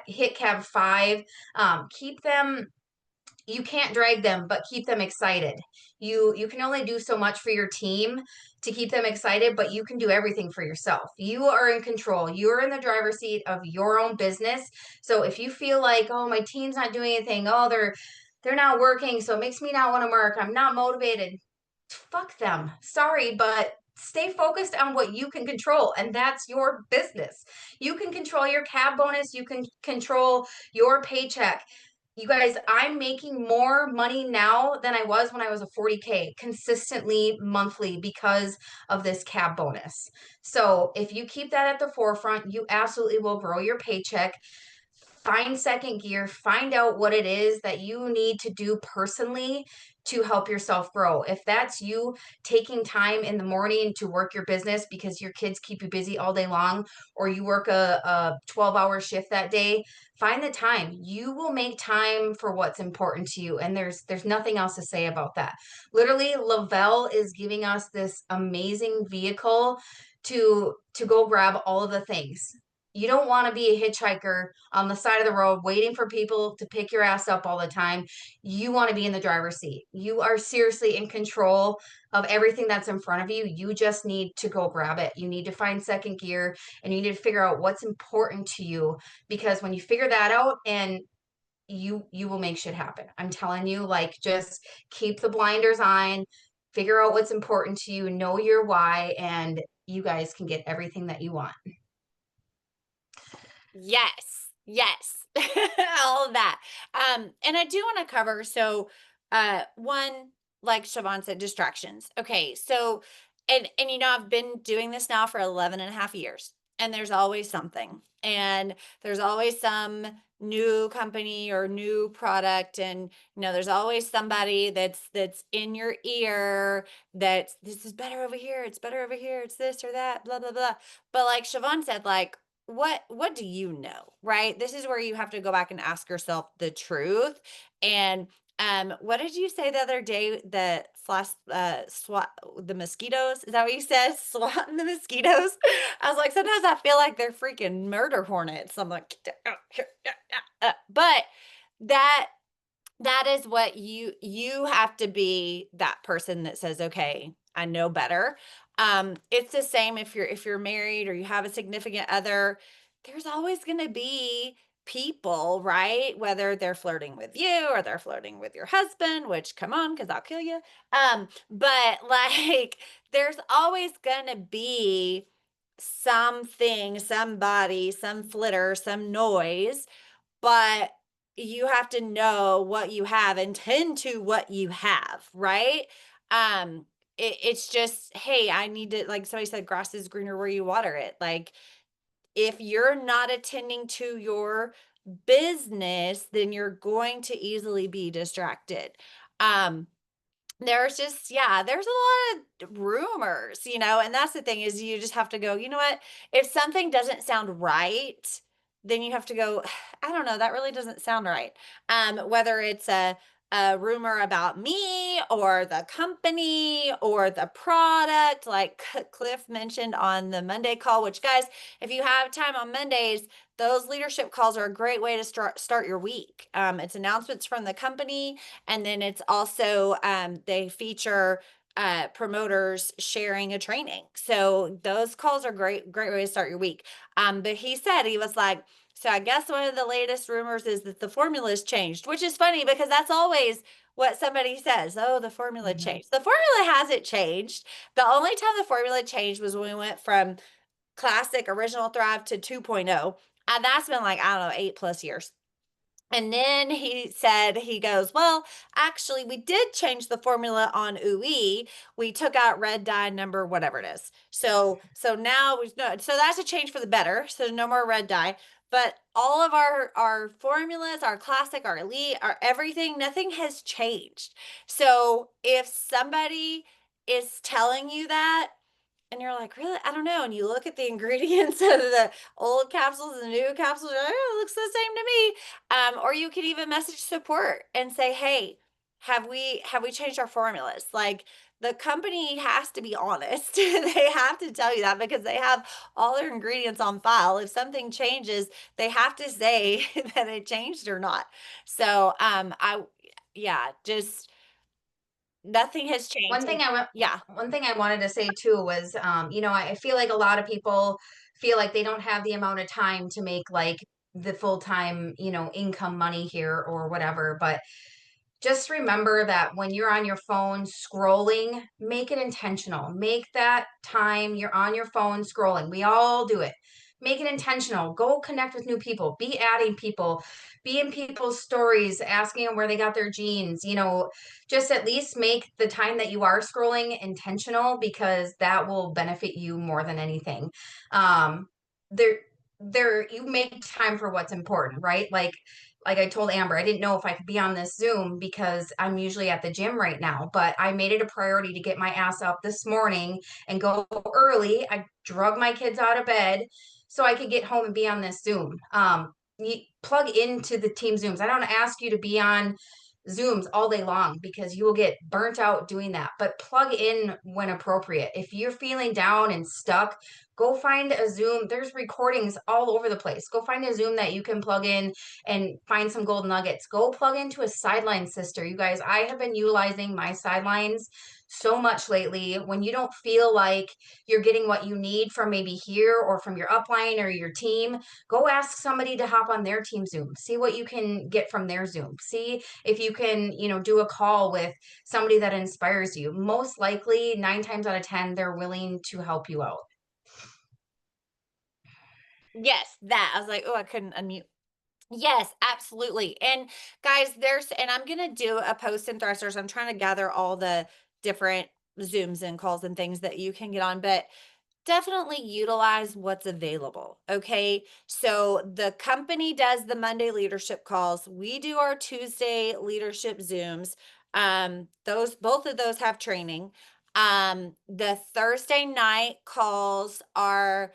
Speaker 6: hit cab 5, keep them. You can't drag them, but keep them excited. You can only do so much for your team to keep them excited, but you can do everything for yourself. You are in control. You are in the driver's seat of your own business. So if you feel like, oh, my team's not doing anything, oh, they're not working, so it makes me not want to work, I'm not motivated, fuck them. Sorry, but stay focused on what you can control, and that's your business. You can control your cab bonus, you can control your paycheck. You guys, I'm making more money now than I was when I was a 40K consistently monthly because of this cab bonus. So if you keep that at the forefront, you absolutely will grow your paycheck. Find second gear, find out what it is that you need to do personally to help yourself grow. If that's you taking time in the morning to work your business because your kids keep you busy all day long, or you work a 12-hour shift that day, find the time. You will make time for what's important to you. And there's nothing else to say about that. Literally, Lavelle is giving us this amazing vehicle to go grab all of the things. You don't want to be a hitchhiker on the side of the road waiting for people to pick your ass up all the time. You want to be in the driver's seat. You are seriously in control of everything that's in front of you. You just need to go grab it. You need to find second gear, and you need to figure out what's important to you, because when you figure that out, and you will make shit happen. I'm telling you, like, just keep the blinders on, figure out what's important to you, know your why, and you guys can get everything that you want.
Speaker 1: Yes. Yes. All of that. And I do want to cover, so one, like Siobhan said, distractions. Okay, so and you know, I've been doing this now for 11 and a half years, and there's always something. And there's always some new company or new product, and you know, there's always somebody that's in your ear that this is better over here, it's better over here, it's this or that, blah blah blah. But like Siobhan said, like, what do you know, right? This is where you have to go back and ask yourself the truth. And what did you say the other day, that swat the mosquitoes, is that what you said? Swatting the mosquitoes. I was like, sometimes I feel like they're freaking murder hornets. I'm like, but that that is what you have to be, that person that says, okay, I know better. It's the same if you're married or you have a significant other. There's always going to be people, right? Whether they're flirting with you or they're flirting with your husband, which, come on, because I'll kill you. But like, there's always going to be something, somebody, some flitter, some noise, but you have to know what you have and tend to what you have, right? It's just, hey, I need to, like somebody said, grass is greener where you water it. Like, if you're not attending to your business, then you're going to easily be distracted. There's just, yeah, there's a lot of rumors, you know, and that's the thing, is you just have to go, you know what? If something doesn't sound right, then you have to go, I don't know, that really doesn't sound right. Whether it's a rumor about me or the company or the product, like Cliff mentioned on the Monday call, which, guys, if you have time on Mondays, those leadership calls are a great way to start your week. It's announcements from the company, and then it's also they feature promoters sharing a training. So those calls are great way to start your week. But he said, he was like, so I guess one of the latest rumors is that the formula's changed, which is funny because that's always what somebody says. Oh, the formula changed. The formula hasn't changed. The only time the formula changed was when we went from classic original Thrive to 2.0. And that's been like, I don't know, 8+ years. And then he said, he goes, well, actually, we did change the formula on UE. We took out red dye number, whatever it is. So now so that's a change for the better. So no more red dye. But all of our formulas, our classic, our elite, our everything, nothing has changed. So if somebody is telling you that, and you're like, really? I don't know. And you look at the ingredients of the old capsules and the new capsules, you're like, oh, it looks the same to me. Or you could even message support and say, hey, have we changed our formulas? Like, the company has to be honest. They have to tell you that because they have all their ingredients on file. If something changes, they have to say that it changed or not. So just nothing has changed.
Speaker 6: One thing
Speaker 1: Yeah.
Speaker 6: one thing I wanted to say too was, you know, I feel like a lot of people feel like they don't have the amount of time to make like the full-time, you know, income money here or whatever. But just remember that when you're on your phone scrolling, make it intentional. Make that time you're on your phone scrolling. We all do it. Make it intentional. Go connect with new people. Be adding people. Be in people's stories, asking them where they got their jeans. You know, just at least make the time that you are scrolling intentional, because that will benefit you more than anything. There, you make time for what's important, right? Like I told Amber, I didn't know if I could be on this Zoom because I'm usually at the gym right now, but I made it a priority to get my ass up this morning and go early. I drug my kids out of bed so I could get home and be on this Zoom. You plug into the team Zooms. I don't ask you to be on Zooms all day long because you will get burnt out doing that, but plug in when appropriate. If you're feeling down and stuck, go find a Zoom. There's recordings all over the place. Go find a Zoom that you can plug in and find some gold nuggets. Go plug into a Sideline Sister. You guys, I have been utilizing my Sidelines so much lately. When you don't feel like you're getting what you need from maybe here or from your upline or your team, go ask somebody to hop on their team Zoom. See what you can get from their Zoom. See if you can, you know, do a call with somebody that inspires you. Most likely, 9 times out of 10, they're willing to help you out.
Speaker 1: Yes, that. I was like, oh, I couldn't unmute. Yes, absolutely. And guys, and I'm going to do a post in Thrusters. I'm trying to gather all the different Zooms and calls and things that you can get on, but definitely utilize what's available. Okay. So the company does the Monday leadership calls. We do our Tuesday leadership Zooms. Both of those have training. The Thursday night calls are,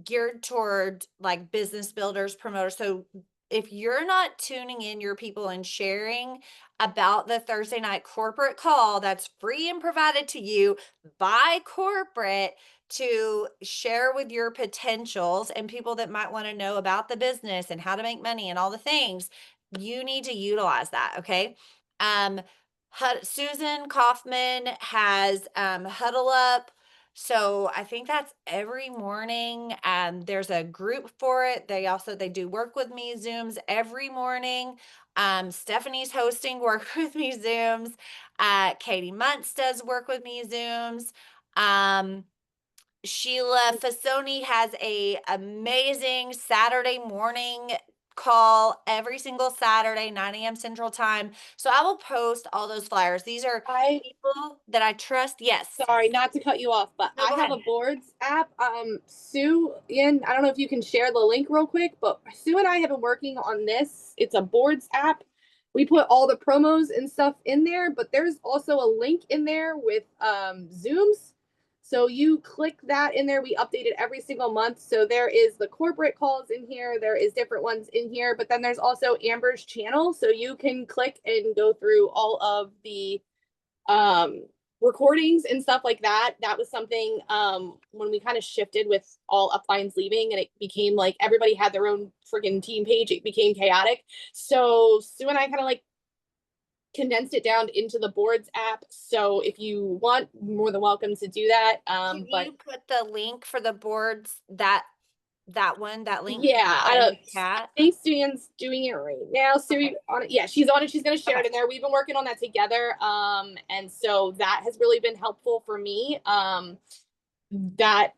Speaker 1: geared toward like business builders, promoters. So if you're not tuning in your people and sharing about the Thursday night corporate call that's free and provided to you by corporate to share with your potentials and people that might want to know about the business and how to make money and all the things, you need to utilize that. Okay. Susan Kaufman has Huddle Up. So I think that's every morning. There's a group for it. They do work with me Zooms every morning. Stephanie's hosting work with me Zooms. Katie Muntz does work with me Zooms. Sheila Fasoni has a amazing Saturday morning call every single Saturday, 9 a.m. Central Time. So I will post all those flyers. These are people that I trust. Yes.
Speaker 2: Sorry, not to cut you off, but
Speaker 1: No,
Speaker 2: I have a boards app. Sue, Ian, I don't know if you can share the link real quick, but Sue and I have been working on this. It's a boards app. We put all the promos and stuff in there, but there's also a link in there with Zooms. So you click that in there. We update it every single month. So there is the corporate calls in here. There is different ones in here, but then there's also Amber's channel. So you can click and go through all of the recordings and stuff like that. That was something when we kind of shifted with all uplines leaving and it became like everybody had their own freaking team page. It became chaotic. So Sue and I kind of like condensed it down into the boards app. So if you want, more than welcome to do that.
Speaker 1: Can you put the link for the boards, that link?
Speaker 2: Yeah, I
Speaker 1: don't.
Speaker 2: think Susan's doing it right now. Sue on it. Yeah, she's on it. She's gonna share it in there. We've been working on that together. And so that has really been helpful for me. That,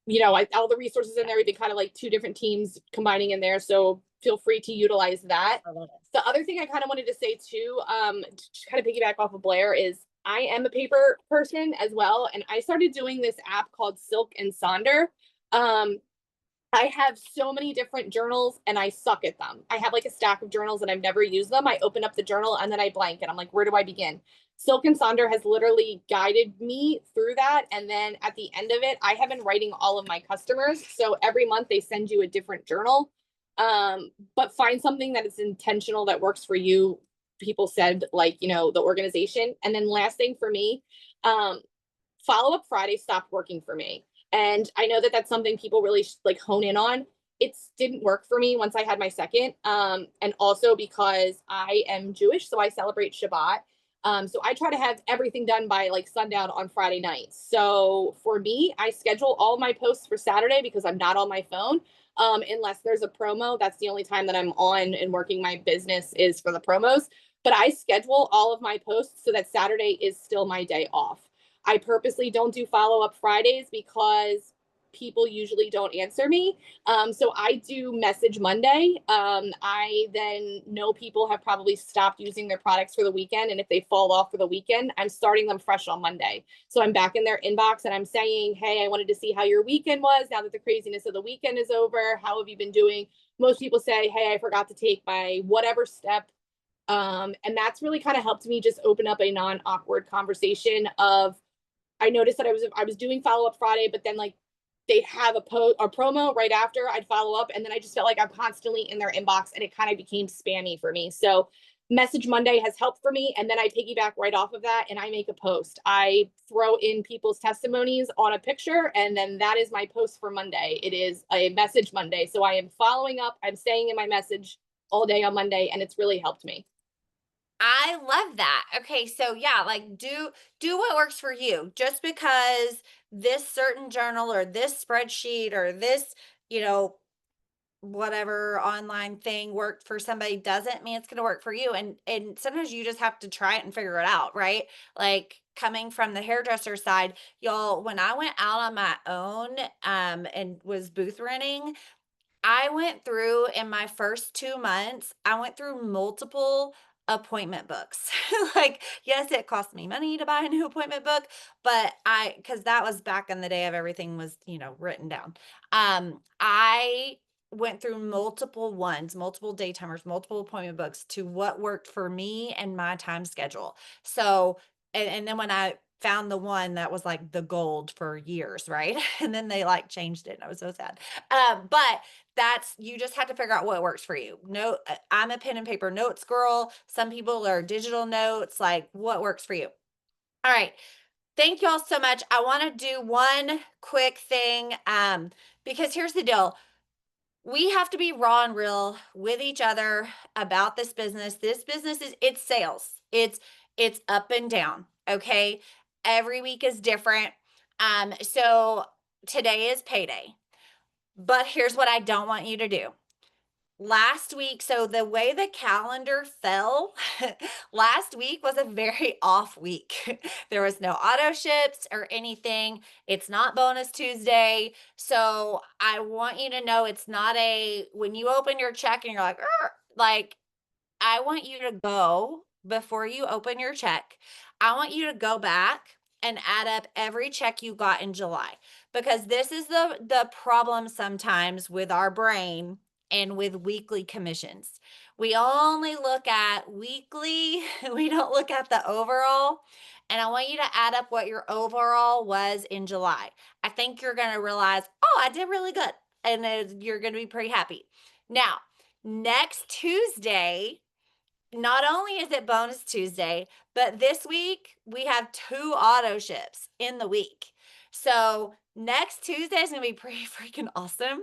Speaker 2: you know, all the resources in there, we've been kind of like 2 different teams combining in there. So feel free to utilize that. The other thing I kind of wanted to say too, to kind of piggyback off of Blair, is I am a paper person as well. And I started doing this app called Silk and Sonder. I have so many different journals and I suck at them. I have like a stack of journals and I've never used them. I open up the journal and then I blank and I'm like, where do I begin? Silk and Sonder has literally guided me through that. And then at the end of it, I have been writing all of my customers. So every month they send you a different journal. But find something that is intentional, that works for you. People said, like, you know, the organization. And then last thing for me, Follow Up Friday stopped working for me. And I know that that's something people really like hone in on. It didn't work for me once I had my second. And also because I am Jewish, so I celebrate Shabbat. So I try to have everything done by like sundown on Friday night. So for me, I schedule all my posts for Saturday because I'm not on my phone. Unless there's a promo, that's the only time that I'm on and working my business is for the promos. but I schedule all of my posts so that Saturday is still my day off. I purposely don't do follow up Fridays because people usually don't answer me. So I do message Monday. I then know people have probably stopped using their products for the weekend. And if they fall off for the weekend, I'm starting them fresh on Monday. So I'm back in their inbox and I'm saying, hey, I wanted to see how your weekend was. Now that the craziness of the weekend is over, how have you been doing? Most people say, hey, I forgot to take my whatever step. And that's really kind of helped me just open up a non-awkward conversation of, I noticed that I was doing follow-up Friday, but then like they'd have a promo right after I'd follow up. And then I just felt like I'm constantly in their inbox and it kind of became spammy for me. So Message Monday has helped for me. And then I piggyback right off of that and I make a post. I throw in people's testimonies on a picture and then that is my post for Monday. It is a Message Monday. So I am following up. I'm staying in my message all day on Monday and it's really helped me.
Speaker 1: I love that. Okay, so yeah, like do what works for you. Just because this certain journal or this spreadsheet or this, you know, whatever online thing worked for somebody doesn't mean it's going to work for you. And sometimes you just have to try it and figure it out, right? Like coming from the hairdresser side, y'all, when I went out on my own and was booth renting, I went through in my first 2 months, I went through multiple appointment books. Like, yes, it cost me money to buy a new appointment book, but because that was back in the day of everything was, written down. I went through multiple ones, multiple daytimers, multiple appointment books to what worked for me and my time schedule. So, and then when I found the one that was like the gold for years, right? And then they like changed it. And I was so sad. But you just have to figure out what works for you. No, I'm a pen and paper notes girl. Some people are digital notes, like what works for you. All right. Thank you all so much. I want to do one quick thing because here's the deal. We have to be raw and real with each other about this business. This business it's sales. It's up and down, okay? Every week is different. So today is payday. But here's what I don't want you to do. Last week, so the way the calendar fell, last week was a very off week. There was no auto ships or anything. It's not bonus Tuesday. So I want you to know it's not when you open your check and you're like, I want you to go before you open your check. I want you to go back and add up every check you got in July because this is the problem sometimes with our brain and with weekly commissions. We only look at weekly, we don't look at the overall. And I want you to add up what your overall was in July. I think you're going to realize, oh, I did really good. And then you're going to be pretty happy. Now, next Tuesday, not only is it bonus Tuesday, but this week we have 2 auto ships in the week. So next Tuesday is going to be pretty freaking awesome.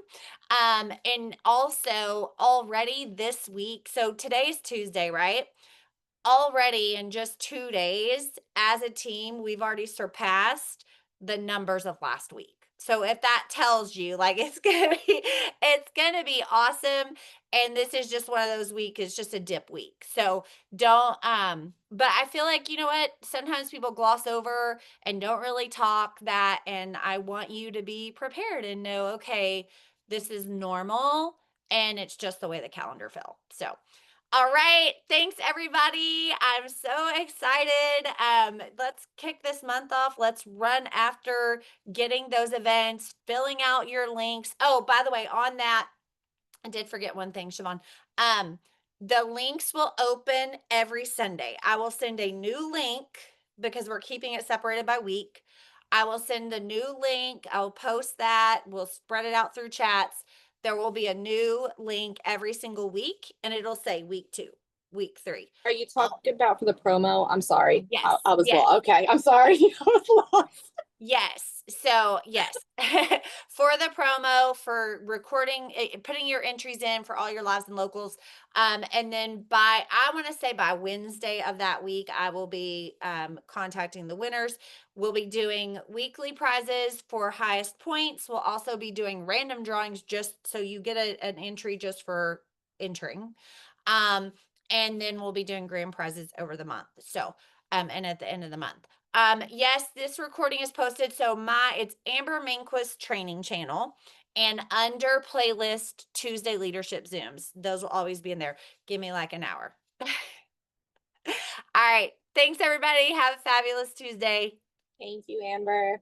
Speaker 1: And also already this week, so today's Tuesday, right? Already in just 2 days as a team, we've already surpassed the numbers of last week. So if that tells you like it's going to be awesome. And this is just one of those weeks, it's just a dip week. So don't but I feel like, you know what, sometimes people gloss over and don't really talk that, and I want you to be prepared and know, okay, this is normal and it's just the way the calendar fell. So all right. Thanks, everybody. I'm so excited. Let's kick this month off. Let's run after getting those events, filling out your links. Oh, by the way, on that, I did forget one thing, Siobhan. The links will open every Sunday. I will send a new link because we're keeping it separated by week. I will send the new link. I'll post that. We'll spread it out through chats. There will be a new link every single week, and it'll say week 2, week 3.
Speaker 2: Are you talking about for the promo? I'm sorry.
Speaker 1: Yes.
Speaker 2: I was
Speaker 1: Yes.
Speaker 2: lost. Okay. I'm sorry. I was lost.
Speaker 1: Yes. So yes, for the promo, for recording, putting your entries in for all your lives and locals. And then I want to say by Wednesday of that week, I will be contacting the winners. We'll be doing weekly prizes for highest points. We'll also be doing random drawings just so you get an entry just for entering. And then we'll be doing grand prizes over the month. So, and at the end of the month. Yes, this recording is posted. So it's Amber Minquist training channel, and under playlist Tuesday leadership Zooms. Those will always be in there. Give me like an hour. All right. Thanks everybody. Have a fabulous Tuesday.
Speaker 2: Thank you, Amber.